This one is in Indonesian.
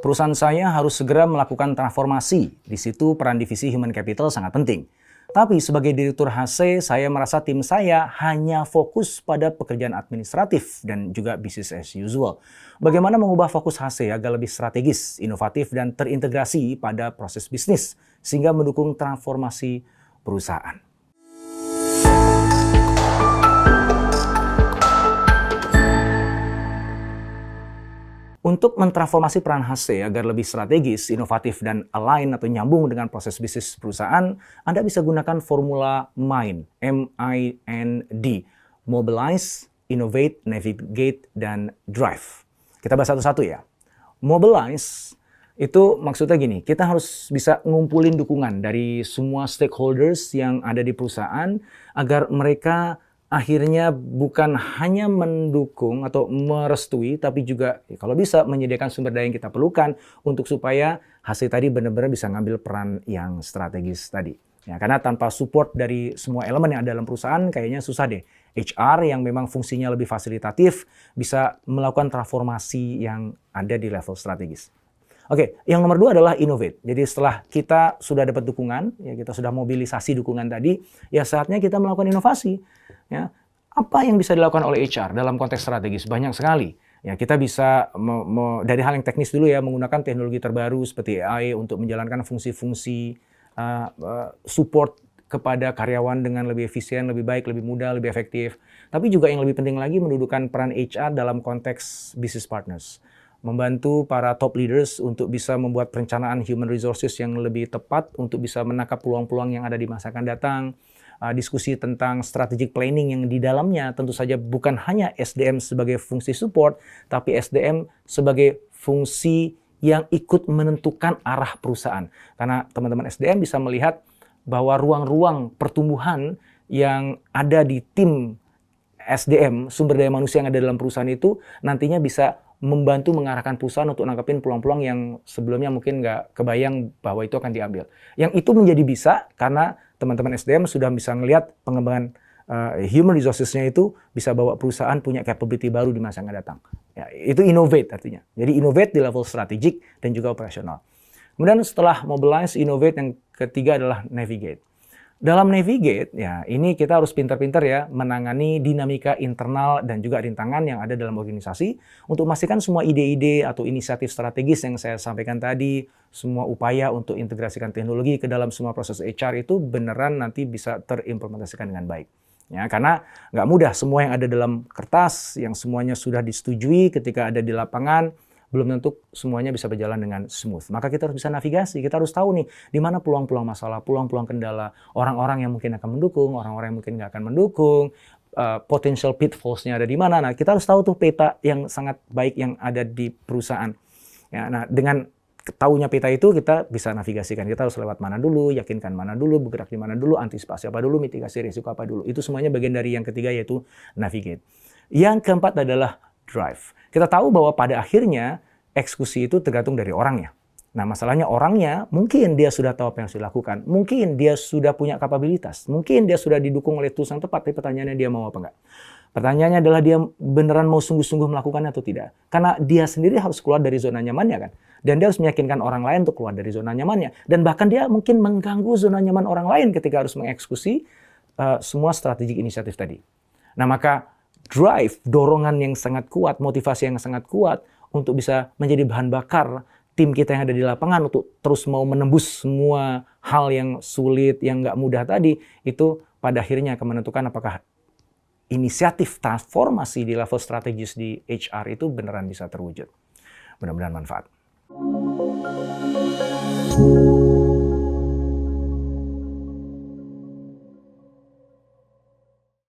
Perusahaan saya harus segera melakukan transformasi. Di situ peran divisi Human Capital sangat penting. Tapi sebagai Direktur HC, saya merasa tim saya hanya fokus pada pekerjaan administratif dan juga business as usual. Bagaimana mengubah fokus HC agar lebih strategis, inovatif, dan terintegrasi pada proses bisnis, sehingga mendukung transformasi perusahaan. Untuk mentransformasi peran HC agar lebih strategis, inovatif, dan align atau nyambung dengan proses bisnis perusahaan, Anda bisa gunakan formula MIND, M-I-N-D. Mobilize, Innovate, Navigate, dan Drive. Kita bahas satu-satu ya. Mobilize itu maksudnya gini, kita harus bisa ngumpulin dukungan dari semua stakeholders yang ada di perusahaan agar mereka akhirnya bukan hanya mendukung atau merestui, tapi juga kalau bisa menyediakan sumber daya yang kita perlukan untuk supaya hasil tadi benar-benar bisa ngambil peran yang strategis tadi. Ya, karena tanpa support dari semua elemen yang ada dalam perusahaan, kayaknya susah deh. HR yang memang fungsinya lebih fasilitatif bisa melakukan transformasi yang ada di level strategis. Oke, yang nomor 2 adalah innovate. Jadi setelah kita sudah dapat dukungan, ya kita sudah mobilisasi dukungan tadi, ya saatnya kita melakukan inovasi. Ya, apa yang bisa dilakukan oleh HR dalam konteks strategis? Banyak sekali. Ya, kita bisa dari hal yang teknis dulu ya, menggunakan teknologi terbaru seperti AI untuk menjalankan fungsi-fungsi support kepada karyawan dengan lebih efisien, lebih baik, lebih mudah, lebih efektif. Tapi juga yang lebih penting lagi mendudukan peran HR dalam konteks business partners. Membantu para top leaders untuk bisa membuat perencanaan human resources yang lebih tepat untuk bisa menangkap peluang-peluang yang ada di masa akan datang. Diskusi tentang strategic planning yang di dalamnya tentu saja bukan hanya SDM sebagai fungsi support, tapi SDM sebagai fungsi yang ikut menentukan arah perusahaan. Karena teman-teman SDM bisa melihat bahwa ruang-ruang pertumbuhan yang ada di tim SDM, sumber daya manusia yang ada dalam perusahaan itu nantinya bisa membantu mengarahkan perusahaan untuk nangkepin peluang-peluang yang sebelumnya mungkin nggak kebayang bahwa itu akan diambil. Yang itu menjadi bisa karena teman-teman SDM sudah bisa melihat pengembangan human resources-nya itu bisa bawa perusahaan punya capability baru di masa yang akan datang. Ya, itu innovate artinya. Jadi innovate di level strategik dan juga operasional. Kemudian setelah mobilize, innovate, yang ketiga adalah navigate. Dalam navigate, ya ini kita harus pintar-pintar ya menangani dinamika internal dan juga rintangan yang ada dalam organisasi untuk memastikan semua ide-ide atau inisiatif strategis yang saya sampaikan tadi, semua upaya untuk integrasikan teknologi ke dalam semua proses HR itu beneran nanti bisa terimplementasikan dengan baik. Ya, karena nggak mudah semua yang ada dalam kertas, yang semuanya sudah disetujui ketika ada di lapangan, belum tentu semuanya bisa berjalan dengan smooth. Maka kita harus bisa navigasi, kita harus tahu nih di mana peluang-peluang masalah, peluang-peluang kendala, orang-orang yang mungkin akan mendukung, orang-orang yang mungkin nggak akan mendukung, potential pitfalls-nya ada di mana. Nah, kita harus tahu tuh peta yang sangat baik yang ada di perusahaan. Ya, nah, dengan tahunya peta itu kita bisa navigasikan. Kita harus lewat mana dulu, yakinkan mana dulu, bergerak di mana dulu, antisipasi apa dulu, mitigasi risiko apa dulu. Itu semuanya bagian dari yang ketiga yaitu navigate. Yang keempat adalah drive. Kita tahu bahwa pada akhirnya eksekusi itu tergantung dari orangnya. Nah, masalahnya orangnya mungkin dia sudah tahu apa yang harus dilakukan, mungkin dia sudah punya kapabilitas, mungkin dia sudah didukung oleh tools yang tepat, tapi pertanyaannya dia mau apa enggak? Pertanyaannya adalah dia beneran mau sungguh-sungguh melakukannya atau tidak? Karena dia sendiri harus keluar dari zona nyamannya kan? Dan dia harus meyakinkan orang lain untuk keluar dari zona nyamannya. Dan bahkan dia mungkin mengganggu zona nyaman orang lain ketika harus mengeksekusi semua strategik inisiatif tadi. Nah, maka drive, dorongan yang sangat kuat, motivasi yang sangat kuat untuk bisa menjadi bahan bakar tim kita yang ada di lapangan untuk terus mau menembus semua hal yang sulit, yang nggak mudah tadi, itu pada akhirnya akan menentukan apakah inisiatif transformasi di level strategis di HR itu beneran bisa terwujud. Mudah-mudahan manfaat.